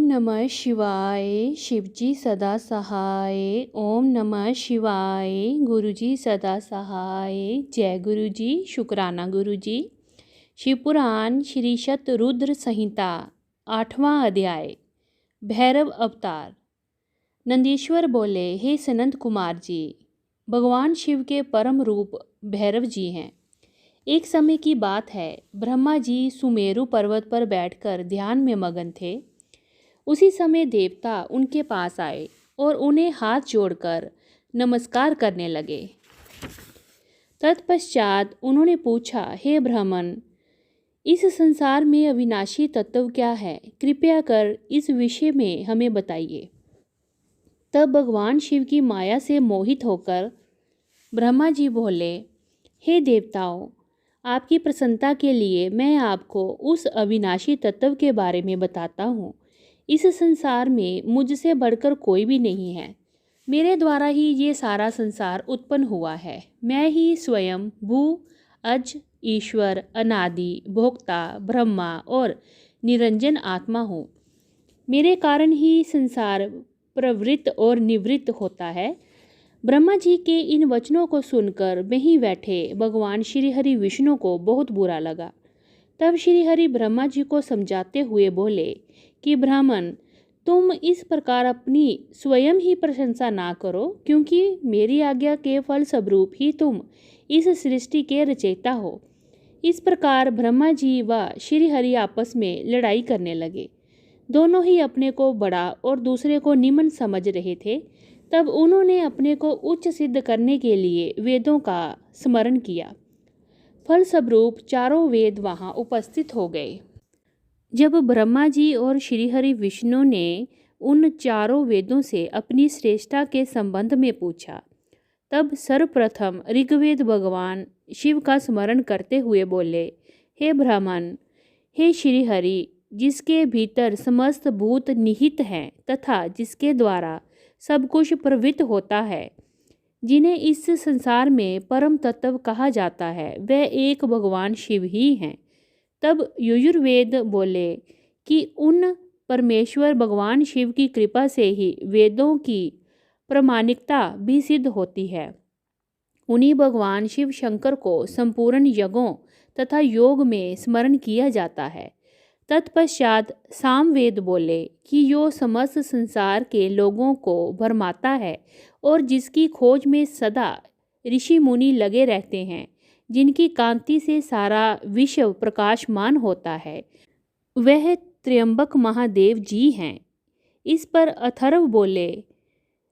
नमः शिवाय। शिवजी सदा सहाय। ओम नमः शिवाय। गुरुजी सदा सहाय। जय गुरुजी। शुक्राना गुरुजी। शिवपुराण श्री शतरुद्र संहिता 8वां अध्याय। भैरव अवतार। नंदीश्वर बोले, हे सनंद कुमार जी, भगवान शिव के परम रूप भैरव जी हैं। एक समय की बात है, ब्रह्मा जी सुमेरु पर्वत पर बैठकर ध्यान में मगन थे। उसी समय देवता उनके पास आए और उन्हें हाथ जोड़कर नमस्कार करने लगे। तत्पश्चात उन्होंने पूछा, हे ब्राह्मण, इस संसार में अविनाशी तत्व क्या है? कृपया कर इस विषय में हमें बताइए। तब भगवान शिव की माया से मोहित होकर ब्रह्मा जी बोले, हे देवताओं, आपकी प्रसन्नता के लिए मैं आपको उस अविनाशी तत्व के बारे में बताता हूँ। इस संसार में मुझसे बढ़कर कोई भी नहीं है। मेरे द्वारा ही ये सारा संसार उत्पन्न हुआ है। मैं ही स्वयं भू, अज, ईश्वर, अनादि, भोक्ता, ब्रह्मा और निरंजन आत्मा हूँ। मेरे कारण ही संसार प्रवृत्त और निवृत्त होता है। ब्रह्मा जी के इन वचनों को सुनकर वहीं बैठे भगवान श्री हरि विष्णु को बहुत बुरा लगा। तब श्री हरि ब्रह्मा जी को समझाते हुए बोले कि ब्राह्मण, तुम इस प्रकार अपनी स्वयं ही प्रशंसा ना करो, क्योंकि मेरी आज्ञा के फल स्वरूप ही तुम इस सृष्टि के रचयिता हो। इस प्रकार ब्रह्मा जी व श्री हरि आपस में लड़ाई करने लगे। दोनों ही अपने को बड़ा और दूसरे को निम्न समझ रहे थे। तब उन्होंने अपने को उच्च सिद्ध करने के लिए वेदों का स्मरण किया। फलस्वरूप चारों वेद वहां उपस्थित हो गए। जब ब्रह्मा जी और श्रीहरि विष्णु ने उन चारों वेदों से अपनी श्रेष्ठता के संबंध में पूछा, तब सर्वप्रथम ऋग्वेद भगवान शिव का स्मरण करते हुए बोले, हे ब्राह्मण, हे श्रीहरि, जिसके भीतर समस्त भूत निहित हैं तथा जिसके द्वारा सब कुछ प्रवृत्त होता है, जिन्हें इस संसार में परम तत्व कहा जाता है, वह एक भगवान शिव ही हैं। तब यजुर्वेद बोले कि उन परमेश्वर भगवान शिव की कृपा से ही वेदों की प्रामाणिकता भी सिद्ध होती है। उन्हीं भगवान शिव शंकर को संपूर्ण यज्ञों तथा योग में स्मरण किया जाता है। तत्पश्चात सामवेद बोले कि जो समस्त संसार के लोगों को भरमाता है और जिसकी खोज में सदा ऋषि मुनि लगे रहते हैं, जिनकी कांति से सारा विश्व प्रकाशमान होता है, वह त्र्यंबक महादेव जी हैं। इस पर अथर्व बोले,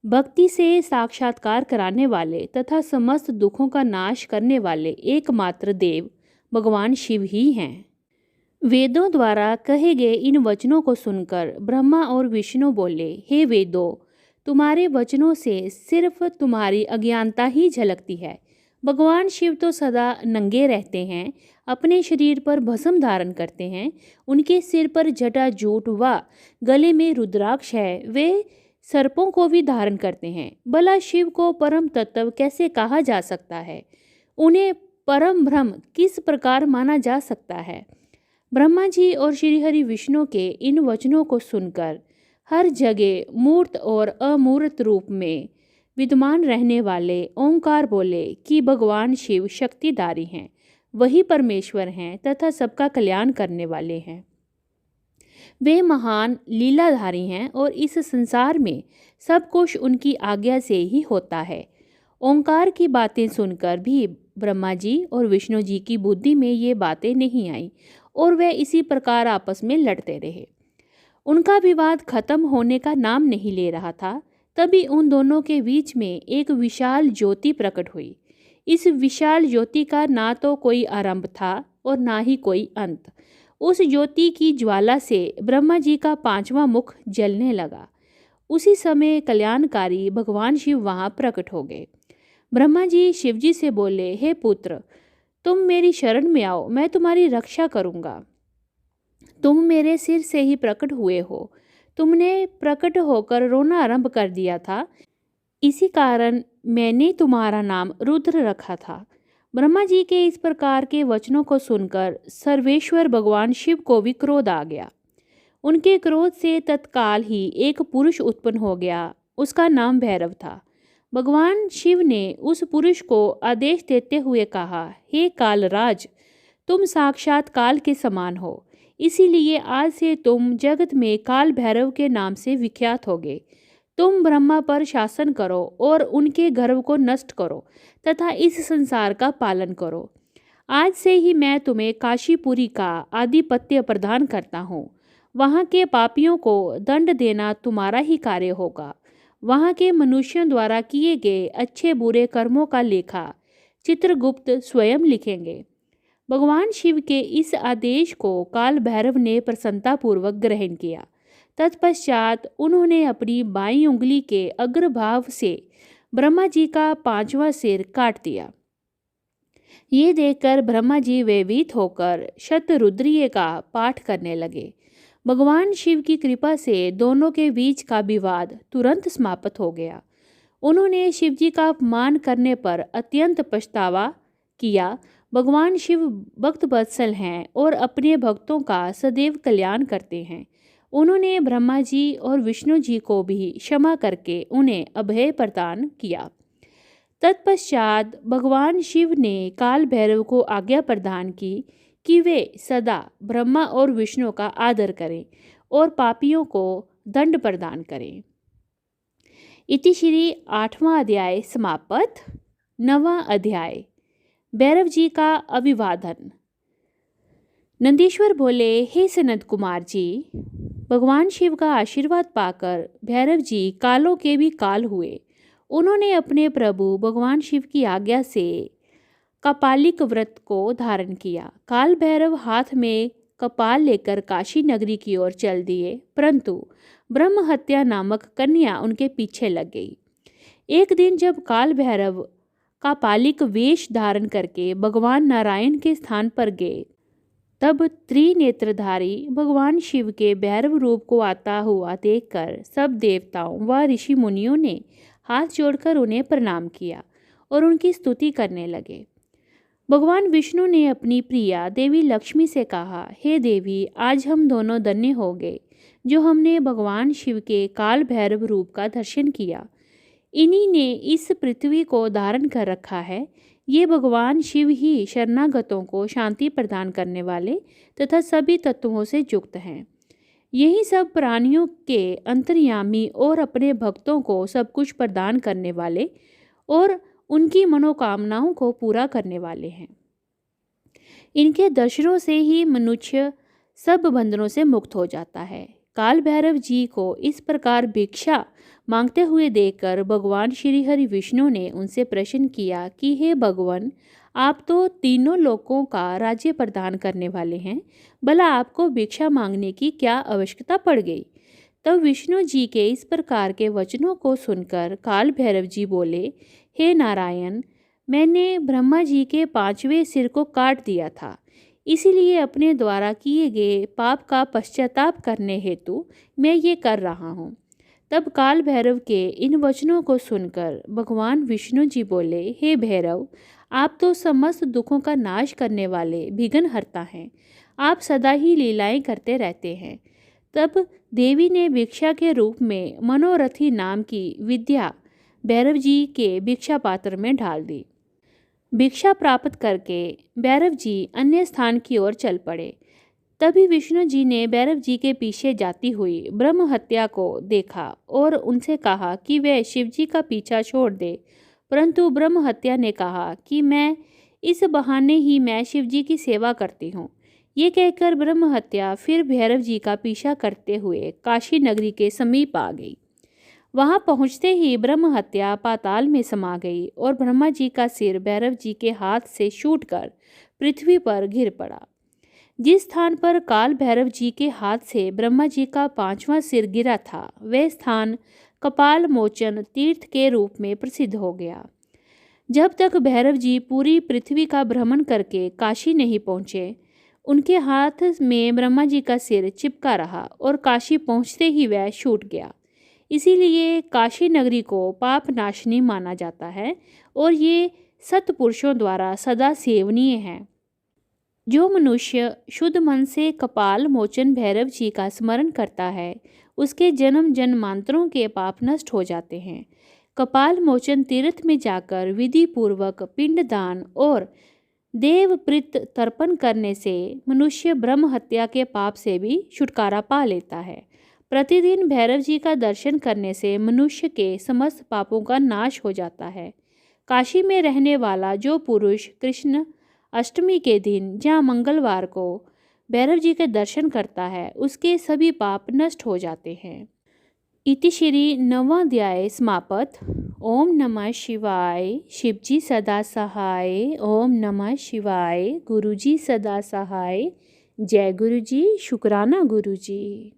भक्ति से साक्षात्कार कराने वाले तथा समस्त दुखों का नाश करने वाले एकमात्र देव भगवान शिव ही हैं। वेदों द्वारा कहे गए इन वचनों को सुनकर ब्रह्मा और विष्णु बोले, हे वेदों, तुम्हारे वचनों से सिर्फ तुम्हारी अज्ञानता ही झलकती है। भगवान शिव तो सदा नंगे रहते हैं, अपने शरीर पर भस्म धारण करते हैं, उनके सिर पर जटा जूट व गले में रुद्राक्ष है, वे सर्पों को भी धारण करते हैं। भला शिव को परम तत्व कैसे कहा जा सकता है? उन्हें परम ब्रह्म किस प्रकार माना जा सकता है? ब्रह्मा जी और श्रीहरि विष्णु के इन वचनों को सुनकर हर जगह मूर्त और अमूर्त रूप में विद्यमान रहने वाले ओंकार बोले कि भगवान शिव शक्तिधारी हैं, वही परमेश्वर हैं तथा सबका कल्याण करने वाले हैं। वे महान लीलाधारी हैं और इस संसार में सब कुछ उनकी आज्ञा से ही होता है। ओंकार की बातें सुनकर भी ब्रह्मा जी और विष्णु जी की बुद्धि में ये बातें नहीं आई और वे इसी प्रकार आपस में लड़ते रहे। उनका विवाद खत्म होने का नाम नहीं ले रहा था। तभी उन दोनों के बीच में एक विशाल ज्योति प्रकट हुई। इस विशाल ज्योति का ना तो कोई आरंभ था और ना ही कोई अंत। उस ज्योति की ज्वाला से ब्रह्मा जी का 5वां मुख जलने लगा। उसी समय कल्याणकारी भगवान शिव वहां प्रकट हो गए। ब्रह्मा जी शिव जी से बोले, हे पुत्र, तुम मेरी शरण में आओ, मैं तुम्हारी रक्षा करूंगा। तुम मेरे सिर से ही प्रकट हुए हो। तुमने प्रकट होकर रोना आरंभ कर दिया था, इसी कारण मैंने तुम्हारा नाम रुद्र रखा था। ब्रह्मा जी के इस प्रकार के वचनों को सुनकर सर्वेश्वर भगवान शिव को भी क्रोध आ गया। उनके क्रोध से तत्काल ही एक पुरुष उत्पन्न हो गया। उसका नाम भैरव था। भगवान शिव ने उस पुरुष को आदेश देते हुए कहा, हे कालराज, तुम साक्षात काल के समान हो, इसीलिए आज से तुम जगत में काल भैरव के नाम से विख्यात होगे। तुम ब्रह्मा पर शासन करो और उनके गर्व को नष्ट करो तथा इस संसार का पालन करो। आज से ही मैं तुम्हें काशीपुरी का आधिपत्य प्रदान करता हूँ। वहाँ के पापियों को दंड देना तुम्हारा ही कार्य होगा। वहाँ के मनुष्यों द्वारा किए गए अच्छे बुरे कर्मों का लेखा चित्रगुप्त स्वयं लिखेंगे। भगवान शिव के इस आदेश को काल भैरव ने प्रसन्नतापूर्वक ग्रहण किया। तत्पश्चात उन्होंने अपनी बाईं उंगली के अग्रभाग से ब्रह्मा जी का 5वां सिर काट दिया। ये देखकर ब्रह्मा जी भयभीत होकर शतरुद्रीय का पाठ करने लगे। भगवान शिव की कृपा से दोनों के बीच का विवाद तुरंत समाप्त हो गया। उन्होंने शिव जी का अपमान करने पर अत्यंत पछतावा किया। भगवान शिव भक्त वत्सल हैं और अपने भक्तों का सदैव कल्याण करते हैं। उन्होंने ब्रह्मा जी और विष्णु जी को भी क्षमा करके उन्हें अभय प्रदान किया। तत्पश्चात भगवान शिव ने काल भैरव को आज्ञा प्रदान की कि वे सदा ब्रह्मा और विष्णु का आदर करें और पापियों को दंड प्रदान करें। इति श्री 8वां अध्याय समाप्त। 9वां अध्याय भैरव जी का अभिवादन। नंदीश्वर बोले, हे सनत कुमार जी, भगवान शिव का आशीर्वाद पाकर भैरव जी कालों के भी काल हुए। उन्होंने अपने प्रभु भगवान शिव की आज्ञा से कपालिक व्रत को धारण किया। काल भैरव हाथ में कपाल लेकर काशी नगरी की ओर चल दिए, परंतु ब्रह्म हत्या नामक कन्या उनके पीछे लग गई। एक दिन जब काल भैरव कपालिक वेश धारण करके भगवान नारायण के स्थान पर गए, तब त्रिनेत्रधारी भगवान शिव के भैरव रूप को आता हुआ देखकर सब देवताओं व ऋषि मुनियों ने हाथ जोड़कर उन्हें प्रणाम किया और उनकी स्तुति करने लगे। भगवान विष्णु ने अपनी प्रिया देवी लक्ष्मी से कहा, हे देवी, आज हम दोनों धन्य हो गए जो हमने भगवान शिव के काल भैरव रूप का दर्शन किया। इन्हीं ने इस पृथ्वी को धारण कर रखा है। ये भगवान शिव ही शरणागतों को शांति प्रदान करने वाले तथा सभी तत्वों से युक्त हैं। यही सब प्राणियों के अंतर्यामी और अपने भक्तों को सब कुछ प्रदान करने वाले और उनकी मनोकामनाओं को पूरा करने वाले हैं। इनके दर्शनों से ही मनुष्य सब बंधनों से मुक्त हो जाता है। काल भैरव जी को इस प्रकार भिक्षा मांगते हुए देखकर भगवान श्री हरि विष्णु ने उनसे प्रश्न किया कि हे भगवान, आप तो तीनों लोकों का राज्य प्रदान करने वाले हैं, भला आपको भिक्षा मांगने की क्या आवश्यकता पड़ गई। तब विष्णु जी के इस प्रकार के वचनों को सुनकर काल भैरव जी बोले, हे नारायण, मैंने ब्रह्मा जी के 5वें सिर को काट दिया था, इसीलिए अपने द्वारा किए गए पाप का पश्चाताप करने हेतु मैं ये कर रहा हूँ। तब काल भैरव के इन वचनों को सुनकर भगवान विष्णु जी बोले, हे भैरव, आप तो समस्त दुखों का नाश करने वाले विघ्नहर्ता हैं। आप सदा ही लीलाएं करते रहते हैं। तब देवी ने भिक्षा के रूप में मनोरथी नाम की विद्या भैरव जी के भिक्षा पात्र में डाल दी। भिक्षा प्राप्त करके भैरव जी अन्य स्थान की ओर चल पड़े। तभी विष्णु जी ने भैरव जी के पीछे जाती हुई ब्रह्म हत्या को देखा और उनसे कहा कि वे शिव जी का पीछा छोड़ दे, परंतु ब्रह्म हत्या ने कहा कि इस बहाने ही मैं शिव जी की सेवा करती हूँ। ये कहकर ब्रह्म हत्या फिर भैरव जी का पीछा करते हुए काशी नगरी के समीप आ गई। वहां पहुंचते ही ब्रह्म हत्या पाताल में समा गई और ब्रह्मा जी का सिर भैरव जी के हाथ से छूटकर पृथ्वी पर गिर पड़ा। जिस स्थान पर काल भैरव जी के हाथ से ब्रह्मा जी का 5वां सिर गिरा था, वह स्थान कपाल मोचन तीर्थ के रूप में प्रसिद्ध हो गया। जब तक भैरव जी पूरी पृथ्वी का भ्रमण करके काशी नहीं पहुँचे, उनके हाथ में ब्रह्मा जी का सिर चिपका रहा और काशी पहुँचते ही वह छूट गया। इसीलिए काशी नगरी को पाप नाशनी माना जाता है और ये सत्पुरुषों द्वारा सदा सेवनीय है। जो मनुष्य शुद्ध मन से कपाल मोचन भैरव जी का स्मरण करता है उसके जन्म जन्मांतरों के पाप नष्ट हो जाते हैं। कपाल मोचन तीर्थ में जाकर विधि पूर्वक पिंडदान और देवप्रीत तर्पण करने से मनुष्य ब्रह्म हत्या के पाप से भी छुटकारा पा लेता है। प्रतिदिन भैरव जी का दर्शन करने से मनुष्य के समस्त पापों का नाश हो जाता है। काशी में रहने वाला जो पुरुष कृष्ण अष्टमी के दिन या मंगलवार को भैरव जी के दर्शन करता है उसके सभी पाप नष्ट हो जाते हैं। इति श्री नवाध्याय समाप्त। ओम नमः शिवाय। शिवजी सदा सहाय। ओम नमः शिवाय। गुरुजी सदा सहाय। जय गुरुजी। शुक्राना गुरुजी।